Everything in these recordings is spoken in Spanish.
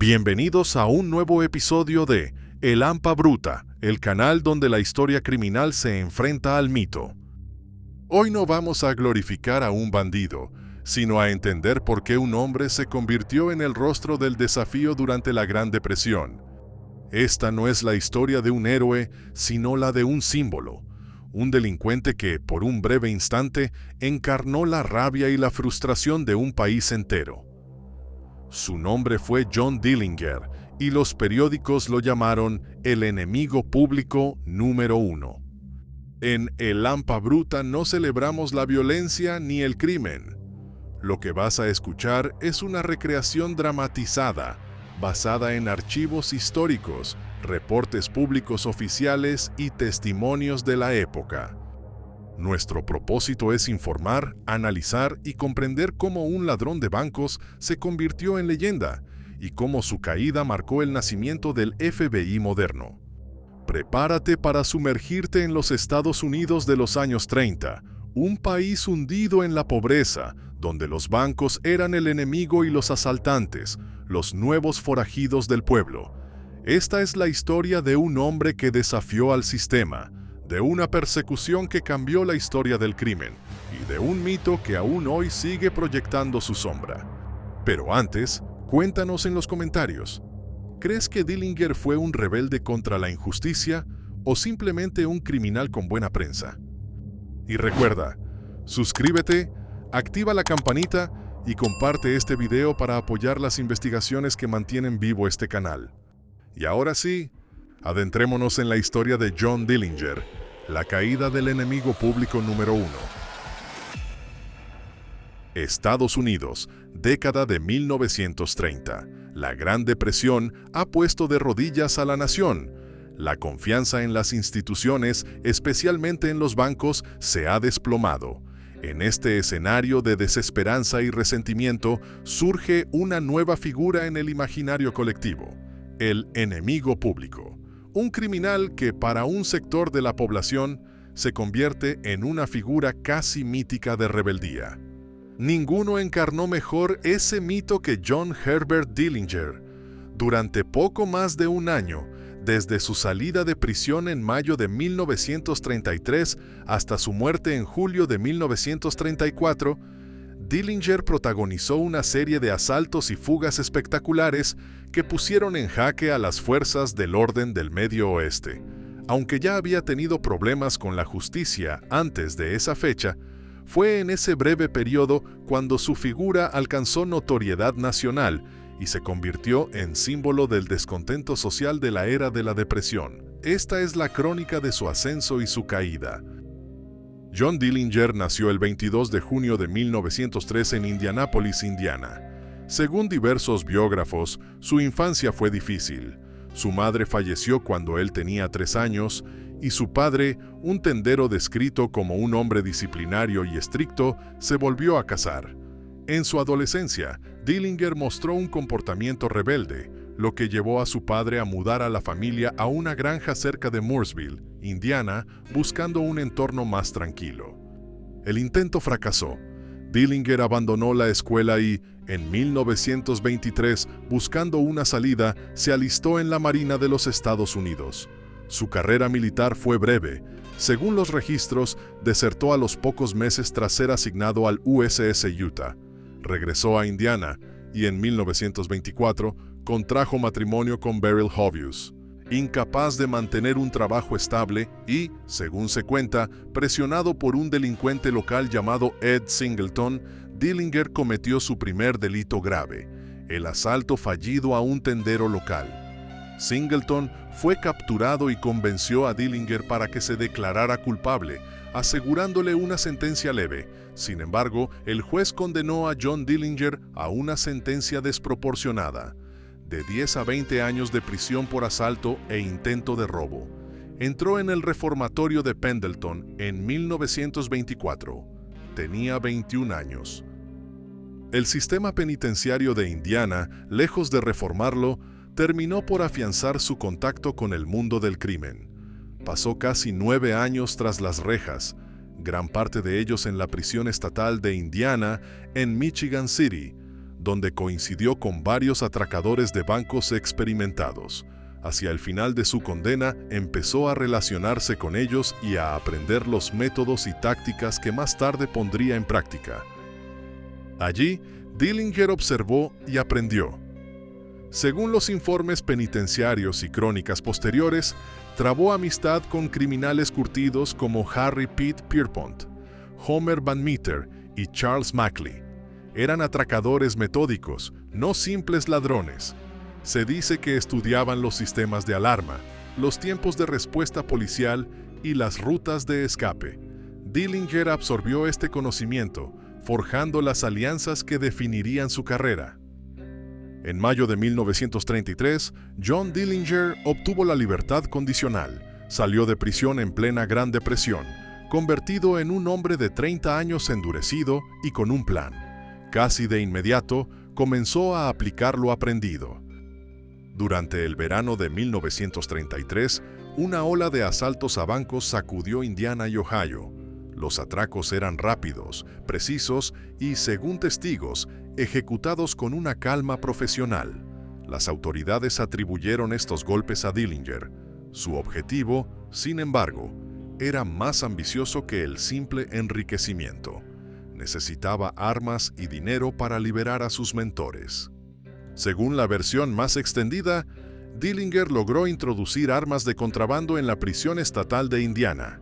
Bienvenidos a un nuevo episodio de El Hampa Bruta, el canal donde la historia criminal se enfrenta al mito. Hoy no vamos a glorificar a un bandido, sino a entender por qué un hombre se convirtió en el rostro del desafío durante la Gran Depresión. Esta no es la historia de un héroe, sino la de un símbolo, un delincuente que, por un breve instante, encarnó la rabia y la frustración de un país entero. Su nombre fue John Dillinger, y los periódicos lo llamaron el enemigo público número 1. En El Hampa Bruta no celebramos la violencia ni el crimen. Lo que vas a escuchar es una recreación dramatizada, basada en archivos históricos, reportes públicos oficiales y testimonios de la época. Nuestro propósito es informar, analizar y comprender cómo un ladrón de bancos se convirtió en leyenda y cómo su caída marcó el nacimiento del FBI moderno. Prepárate para sumergirte en los Estados Unidos de los años 30, un país hundido en la pobreza, donde los bancos eran el enemigo y los asaltantes, los nuevos forajidos del pueblo. Esta es la historia de un hombre que desafió al sistema, de una persecución que cambió la historia del crimen y de un mito que aún hoy sigue proyectando su sombra. Pero antes, cuéntanos en los comentarios, ¿crees que Dillinger fue un rebelde contra la injusticia o simplemente un criminal con buena prensa? Y recuerda, suscríbete, activa la campanita y comparte este video para apoyar las investigaciones que mantienen vivo este canal. Y ahora sí, adentrémonos en la historia de John Dillinger, la caída del enemigo público número 1. Estados Unidos, década de 1930. La Gran Depresión ha puesto de rodillas a la nación. La confianza en las instituciones, especialmente en los bancos, se ha desplomado. En este escenario de desesperanza y resentimiento, surge una nueva figura en el imaginario colectivo: el enemigo público. Un criminal que para un sector de la población se convierte en una figura casi mítica de rebeldía. Ninguno encarnó mejor ese mito que John Herbert Dillinger. Durante poco más de un año, desde su salida de prisión en mayo de 1933 hasta su muerte en julio de 1934, Dillinger protagonizó una serie de asaltos y fugas espectaculares que pusieron en jaque a las fuerzas del orden del Medio Oeste. Aunque ya había tenido problemas con la justicia antes de esa fecha, fue en ese breve periodo cuando su figura alcanzó notoriedad nacional y se convirtió en símbolo del descontento social de la era de la Depresión. Esta es la crónica de su ascenso y su caída. John Dillinger nació el 22 de junio de 1903 en Indianápolis, Indiana. Según diversos biógrafos, su infancia fue difícil. Su madre falleció cuando él tenía 3 años y su padre, un tendero descrito como un hombre disciplinario y estricto, se volvió a casar. En su adolescencia, Dillinger mostró un comportamiento rebelde, lo que llevó a su padre a mudar a la familia a una granja cerca de Mooresville, Indiana, buscando un entorno más tranquilo. El intento fracasó. Dillinger abandonó la escuela y, en 1923, buscando una salida, se alistó en la Marina de los Estados Unidos. Su carrera militar fue breve. Según los registros, desertó a los pocos meses tras ser asignado al USS Utah. Regresó a Indiana y en 1924 contrajo matrimonio con Beryl Hovius. Incapaz de mantener un trabajo estable y, según se cuenta, presionado por un delincuente local llamado Ed Singleton, Dillinger cometió su primer delito grave: el asalto fallido a un tendero local. Singleton fue capturado y convenció a Dillinger para que se declarara culpable, asegurándole una sentencia leve. Sin embargo, el juez condenó a John Dillinger a una sentencia desproporcionada, de 10 a 20 años de prisión por asalto e intento de robo. Entró en el reformatorio de Pendleton en 1924. Tenía 21 años. El sistema penitenciario de Indiana, lejos de reformarlo, terminó por afianzar su contacto con el mundo del crimen. Pasó casi 9 años tras las rejas, gran parte de ellos en la prisión estatal de Indiana, en Michigan City, donde coincidió con varios atracadores de bancos experimentados. Hacia el final de su condena, empezó a relacionarse con ellos y a aprender los métodos y tácticas que más tarde pondría en práctica. Allí, Dillinger observó y aprendió. Según los informes penitenciarios y crónicas posteriores, trabó amistad con criminales curtidos como Harry Pete Pierpont, Homer Van Meter y Charles Mackley. Eran atracadores metódicos, no simples ladrones. Se dice que estudiaban los sistemas de alarma, los tiempos de respuesta policial y las rutas de escape. Dillinger absorbió este conocimiento, forjando las alianzas que definirían su carrera. En mayo de 1933, John Dillinger obtuvo la libertad condicional. Salió de prisión en plena Gran Depresión, convertido en un hombre de 30 años endurecido y con un plan. Casi de inmediato, comenzó a aplicar lo aprendido. Durante el verano de 1933, una ola de asaltos a bancos sacudió Indiana y Ohio. Los atracos eran rápidos, precisos y, según testigos, ejecutados con una calma profesional. Las autoridades atribuyeron estos golpes a Dillinger. Su objetivo, sin embargo, era más ambicioso que el simple enriquecimiento. Necesitaba armas y dinero para liberar a sus mentores. Según la versión más extendida, Dillinger logró introducir armas de contrabando en la prisión estatal de Indiana.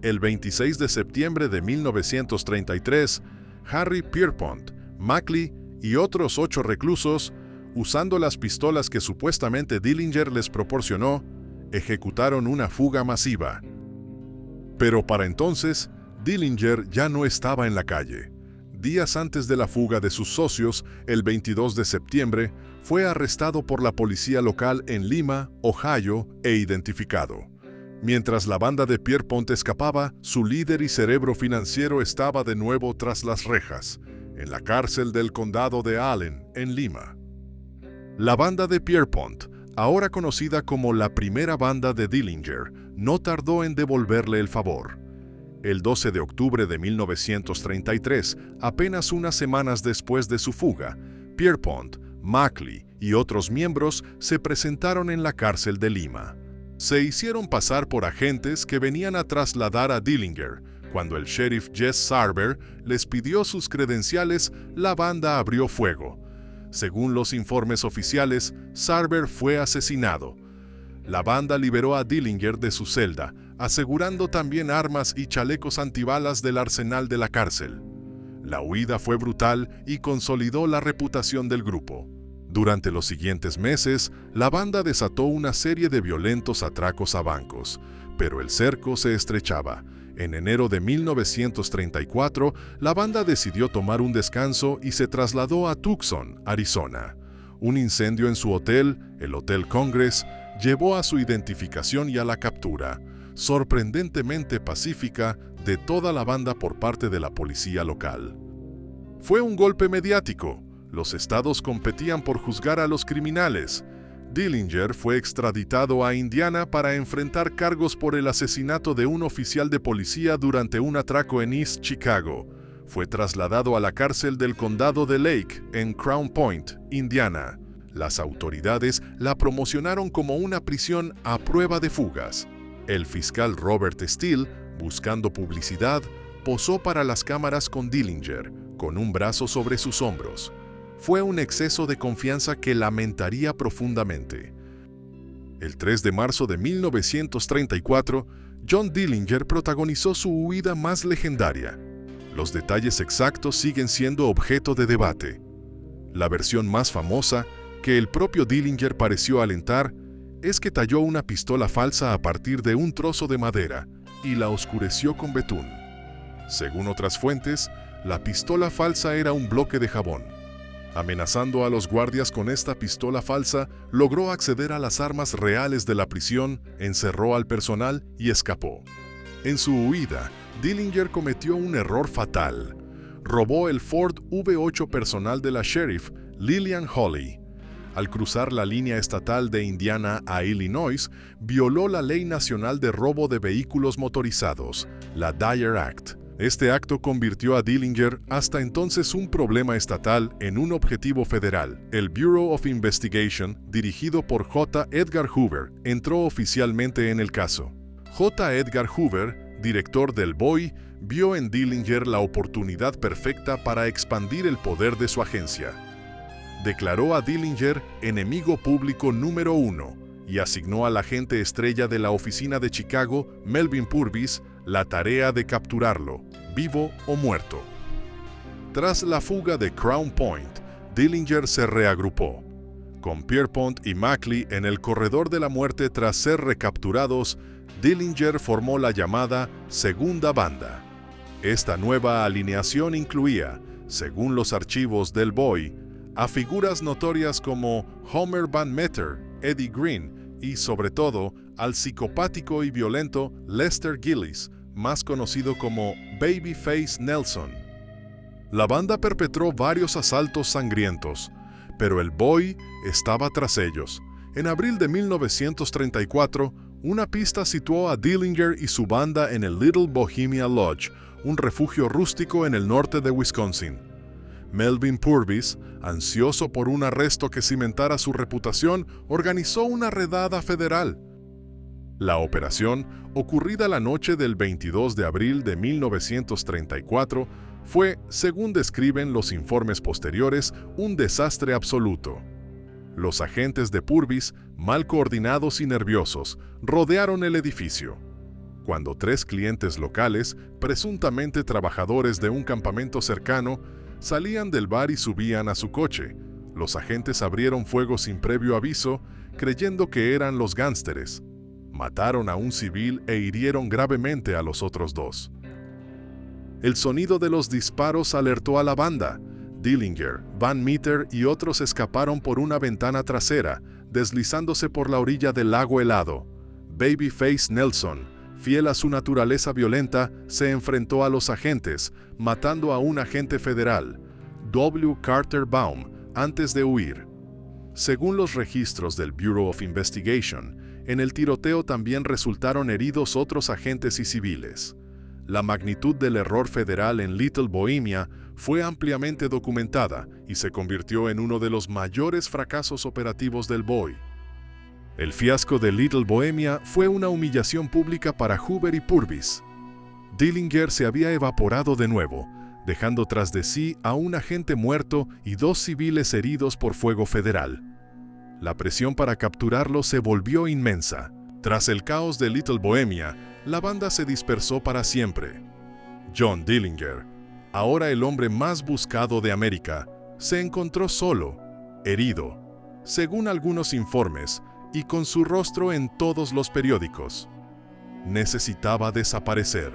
El 26 de septiembre de 1933, Harry Pierpont, Mackley y otros 8 reclusos, usando las pistolas que supuestamente Dillinger les proporcionó, ejecutaron una fuga masiva. Pero para entonces, Dillinger ya no estaba en la calle. Días antes de la fuga de sus socios, el 22 de septiembre, fue arrestado por la policía local en Lima, Ohio, e identificado. Mientras la banda de Pierpont escapaba, su líder y cerebro financiero estaba de nuevo tras las rejas, en la cárcel del condado de Allen, en Lima. La banda de Pierpont, ahora conocida como la primera banda de Dillinger, no tardó en devolverle el favor. El 12 de octubre de 1933, apenas unas semanas después de su fuga, Pierpont, Mackley y otros miembros se presentaron en la cárcel de Lima. Se hicieron pasar por agentes que venían a trasladar a Dillinger. Cuando el sheriff Jess Sarber les pidió sus credenciales, la banda abrió fuego. Según los informes oficiales, Sarber fue asesinado. La banda liberó a Dillinger de su celda, asegurando también armas y chalecos antibalas del arsenal de la cárcel. La huida fue brutal y consolidó la reputación del grupo. Durante los siguientes meses, la banda desató una serie de violentos atracos a bancos, pero el cerco se estrechaba. En enero de 1934, la banda decidió tomar un descanso y se trasladó a Tucson, Arizona. Un incendio en su hotel, el Hotel Congress, llevó a su identificación y a la captura, sorprendentemente pacífica, de toda la banda por parte de la policía local. Fue un golpe mediático. Los estados competían por juzgar a los criminales. Dillinger fue extraditado a Indiana para enfrentar cargos por el asesinato de un oficial de policía durante un atraco en East Chicago. Fue trasladado a la cárcel del condado de Lake, en Crown Point, Indiana. Las autoridades la promocionaron como una prisión a prueba de fugas. El fiscal Robert Steele, buscando publicidad, posó para las cámaras con Dillinger, con un brazo sobre sus hombros. Fue un exceso de confianza que lamentaría profundamente. El 3 de marzo de 1934, John Dillinger protagonizó su huida más legendaria. Los detalles exactos siguen siendo objeto de debate. La versión más famosa, que el propio Dillinger pareció alentar, es que talló una pistola falsa a partir de un trozo de madera y la oscureció con betún. Según otras fuentes, la pistola falsa era un bloque de jabón. Amenazando a los guardias con esta pistola falsa, logró acceder a las armas reales de la prisión, encerró al personal y escapó. En su huida, Dillinger cometió un error fatal. Robó el Ford V8 personal de la sheriff, Lillian Hawley. Al cruzar la línea estatal de Indiana a Illinois, violó la Ley Nacional de Robo de Vehículos Motorizados, la Dyer Act. Este acto convirtió a Dillinger, hasta entonces un problema estatal, en un objetivo federal. El Bureau of Investigation, dirigido por J. Edgar Hoover, entró oficialmente en el caso. J. Edgar Hoover, director del BOI, vio en Dillinger la oportunidad perfecta para expandir el poder de su agencia. Declaró a Dillinger enemigo público número 1 y asignó al agente estrella de la oficina de Chicago, Melvin Purvis, la tarea de capturarlo, vivo o muerto. Tras la fuga de Crown Point, Dillinger se reagrupó. Con Pierpont y Mackley en el corredor de la muerte tras ser recapturados, Dillinger formó la llamada Segunda Banda. Esta nueva alineación incluía, según los archivos del BOI, a figuras notorias como Homer Van Meter, Eddie Green y, sobre todo, al psicopático y violento Lester Gillis, más conocido como Babyface Nelson. La banda perpetró varios asaltos sangrientos, pero el BOI estaba tras ellos. En abril de 1934, una pista situó a Dillinger y su banda en el Little Bohemia Lodge, un refugio rústico en el norte de Wisconsin. Melvin Purvis, ansioso por un arresto que cimentara su reputación, organizó una redada federal. La operación, ocurrida la noche del 22 de abril de 1934, fue, según describen los informes posteriores, un desastre absoluto. Los agentes de Purvis, mal coordinados y nerviosos, rodearon el edificio. Cuando 3 clientes locales, presuntamente trabajadores de un campamento cercano, salían del bar y subían a su coche, los agentes abrieron fuego sin previo aviso, creyendo que eran los gánsteres. Mataron a un civil e hirieron gravemente a los otros 2. El sonido de los disparos alertó a la banda. Dillinger, Van Meter y otros escaparon por una ventana trasera, deslizándose por la orilla del lago helado. Babyface Nelson, fiel a su naturaleza violenta, se enfrentó a los agentes, matando a un agente federal, W. Carter Baum, antes de huir. Según los registros del Bureau of Investigation, en el tiroteo también resultaron heridos otros agentes y civiles. La magnitud del error federal en Little Bohemia fue ampliamente documentada y se convirtió en uno de los mayores fracasos operativos del BOI. El fiasco de Little Bohemia fue una humillación pública para Hoover y Purvis. Dillinger se había evaporado de nuevo, dejando tras de sí a un agente muerto y 2 civiles heridos por fuego federal. La presión para capturarlo se volvió inmensa. Tras el caos de Little Bohemia, la banda se dispersó para siempre. John Dillinger, ahora el hombre más buscado de América, se encontró solo, herido, según algunos informes, y con su rostro en todos los periódicos. Necesitaba desaparecer.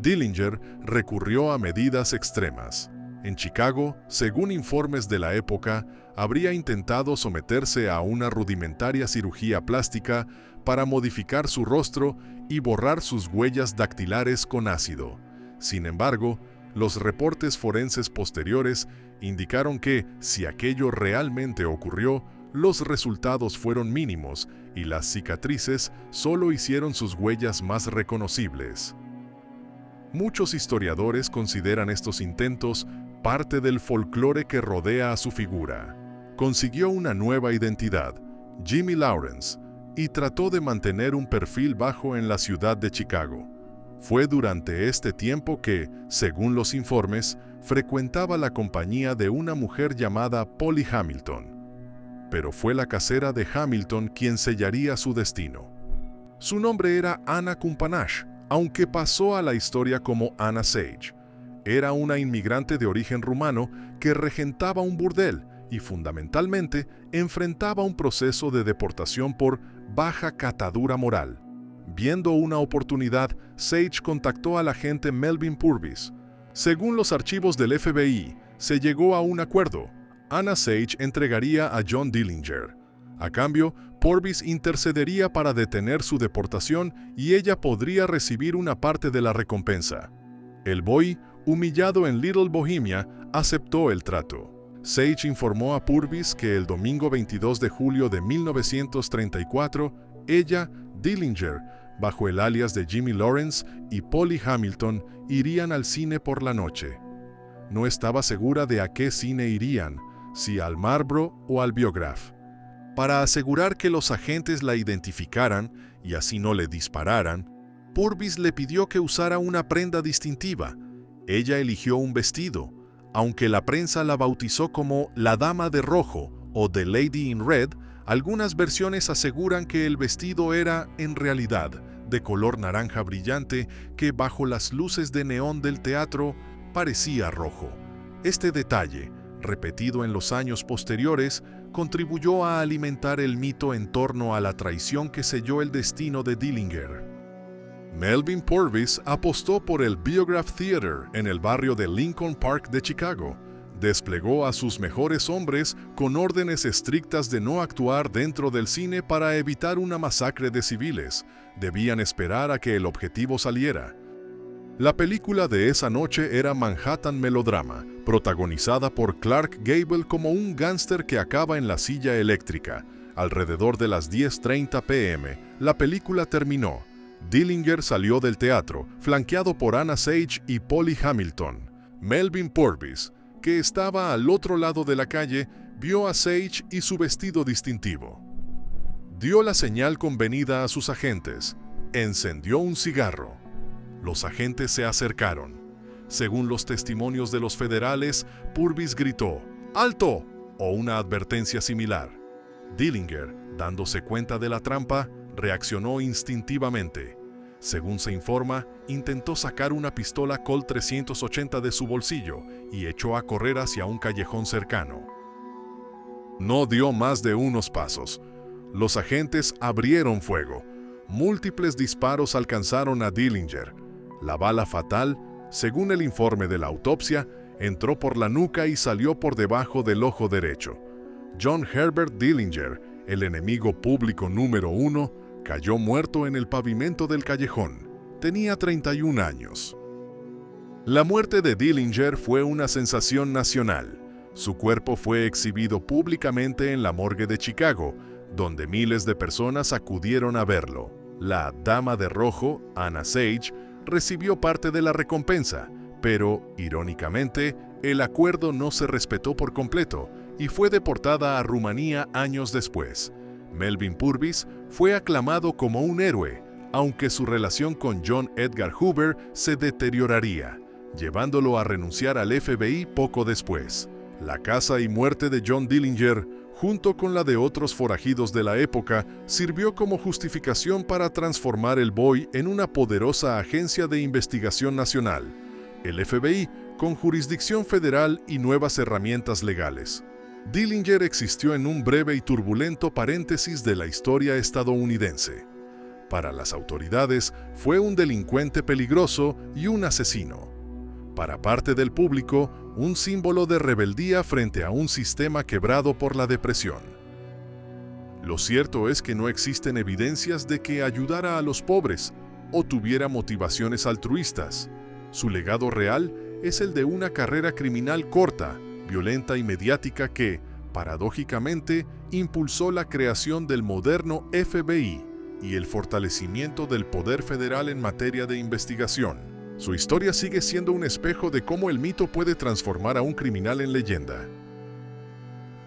Dillinger recurrió a medidas extremas. En Chicago, según informes de la época, habría intentado someterse a una rudimentaria cirugía plástica para modificar su rostro y borrar sus huellas dactilares con ácido. Sin embargo, los reportes forenses posteriores indicaron que, si aquello realmente ocurrió, los resultados fueron mínimos y las cicatrices solo hicieron sus huellas más reconocibles. Muchos historiadores consideran estos intentos parte del folclore que rodea a su figura. Consiguió una nueva identidad, Jimmy Lawrence, y trató de mantener un perfil bajo en la ciudad de Chicago. Fue durante este tiempo que, según los informes, frecuentaba la compañía de una mujer llamada Polly Hamilton. Pero fue la casera de Hamilton quien sellaría su destino. Su nombre era Anna Kumpanash, aunque pasó a la historia como Anna Sage. Era una inmigrante de origen rumano que regentaba un burdel y, fundamentalmente, enfrentaba un proceso de deportación por baja catadura moral. Viendo una oportunidad, Sage contactó al agente Melvin Purvis. Según los archivos del FBI, se llegó a un acuerdo. Anna Sage entregaría a John Dillinger. A cambio, Purvis intercedería para detener su deportación y ella podría recibir una parte de la recompensa. El BOI, humillado en Little Bohemia, aceptó el trato. Sage informó a Purvis que el domingo 22 de julio de 1934, ella, Dillinger, bajo el alias de Jimmy Lawrence, y Polly Hamilton irían al cine por la noche. No estaba segura de a qué cine irían, si al Marlboro o al Biograph. Para asegurar que los agentes la identificaran y así no le dispararan, Purvis le pidió que usara una prenda distintiva. Ella eligió un vestido, aunque la prensa la bautizó como la Dama de Rojo o The Lady in Red. Algunas versiones aseguran que el vestido era, en realidad, de color naranja brillante que bajo las luces de neón del teatro parecía rojo. Este detalle, repetido en los años posteriores, contribuyó a alimentar el mito en torno a la traición que selló el destino de Dillinger. Melvin Purvis apostó por el Biograph Theater en el barrio de Lincoln Park de Chicago. Desplegó a sus mejores hombres con órdenes estrictas de no actuar dentro del cine para evitar una masacre de civiles. Debían esperar a que el objetivo saliera. La película de esa noche era Manhattan Melodrama, protagonizada por Clark Gable como un gángster que acaba en la silla eléctrica. Alrededor de las 10:30 p.m., la película terminó. Dillinger salió del teatro, flanqueado por Anna Sage y Polly Hamilton. Melvin Purvis, que estaba al otro lado de la calle, vio a Sage y su vestido distintivo. Dio la señal convenida a sus agentes. Encendió un cigarro. Los agentes se acercaron. Según los testimonios de los federales, Purvis gritó ¡alto! O una advertencia similar. Dillinger, dándose cuenta de la trampa, reaccionó instintivamente. Según se informa, intentó sacar una pistola Colt 380 de su bolsillo y echó a correr hacia un callejón cercano. No dio más de unos pasos. Los agentes abrieron fuego. Múltiples disparos alcanzaron a Dillinger. La bala fatal, según el informe de la autopsia, entró por la nuca y salió por debajo del ojo derecho. John Herbert Dillinger, el enemigo público número 1, cayó muerto en el pavimento del callejón. Tenía 31 años. La muerte de Dillinger fue una sensación nacional. Su cuerpo fue exhibido públicamente en la morgue de Chicago, donde miles de personas acudieron a verlo. La Dama de Rojo, Anna Sage, recibió parte de la recompensa, pero, irónicamente, el acuerdo no se respetó por completo y fue deportada a Rumanía años después. Melvin Purvis fue aclamado como un héroe, aunque su relación con John Edgar Hoover se deterioraría, llevándolo a renunciar al FBI poco después. La caza y muerte de John Dillinger, junto con la de otros forajidos de la época, sirvió como justificación para transformar el BOI en una poderosa agencia de investigación nacional, el FBI, con jurisdicción federal y nuevas herramientas legales. Dillinger existió en un breve y turbulento paréntesis de la historia estadounidense. Para las autoridades, fue un delincuente peligroso y un asesino. Para parte del público, un símbolo de rebeldía frente a un sistema quebrado por la depresión. Lo cierto es que no existen evidencias de que ayudara a los pobres o tuviera motivaciones altruistas. Su legado real es el de una carrera criminal corta, violenta y mediática que, paradójicamente, impulsó la creación del moderno FBI y el fortalecimiento del poder federal en materia de investigación. Su historia sigue siendo un espejo de cómo el mito puede transformar a un criminal en leyenda.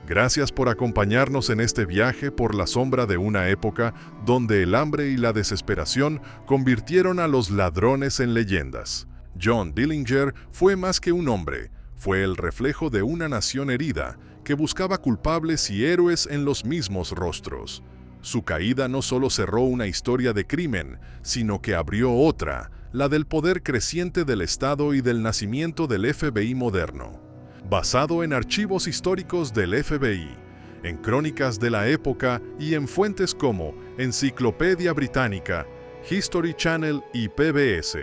Gracias por acompañarnos en este viaje por la sombra de una época donde el hambre y la desesperación convirtieron a los ladrones en leyendas. John Dillinger fue más que un hombre, fue el reflejo de una nación herida que buscaba culpables y héroes en los mismos rostros. Su caída no solo cerró una historia de crimen, sino que abrió otra, la del poder creciente del Estado y del nacimiento del FBI moderno. Basado en archivos históricos del FBI, en crónicas de la época y en fuentes como Enciclopedia Británica, History Channel y PBS,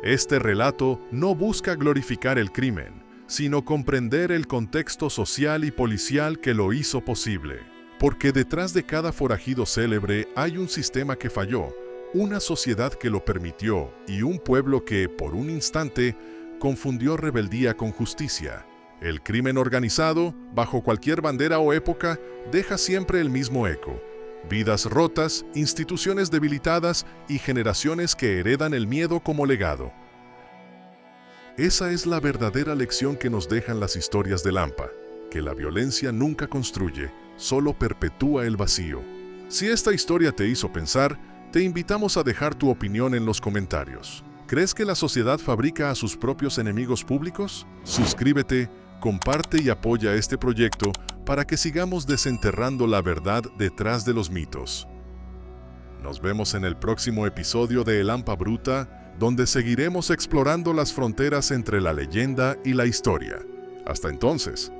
este relato no busca glorificar el crimen, sino comprender el contexto social y policial que lo hizo posible. Porque detrás de cada forajido célebre hay un sistema que falló, una sociedad que lo permitió y un pueblo que, por un instante, confundió rebeldía con justicia. El crimen organizado, bajo cualquier bandera o época, deja siempre el mismo eco. Vidas rotas, instituciones debilitadas y generaciones que heredan el miedo como legado. Esa es la verdadera lección que nos dejan las historias de Lampa, que la violencia nunca construye, solo perpetúa el vacío. Si esta historia te hizo pensar, te invitamos a dejar tu opinión en los comentarios. ¿Crees que la sociedad fabrica a sus propios enemigos públicos? Suscríbete, comparte y apoya este proyecto para que sigamos desenterrando la verdad detrás de los mitos. Nos vemos en el próximo episodio de El Hampa Bruta, donde seguiremos explorando las fronteras entre la leyenda y la historia. Hasta entonces.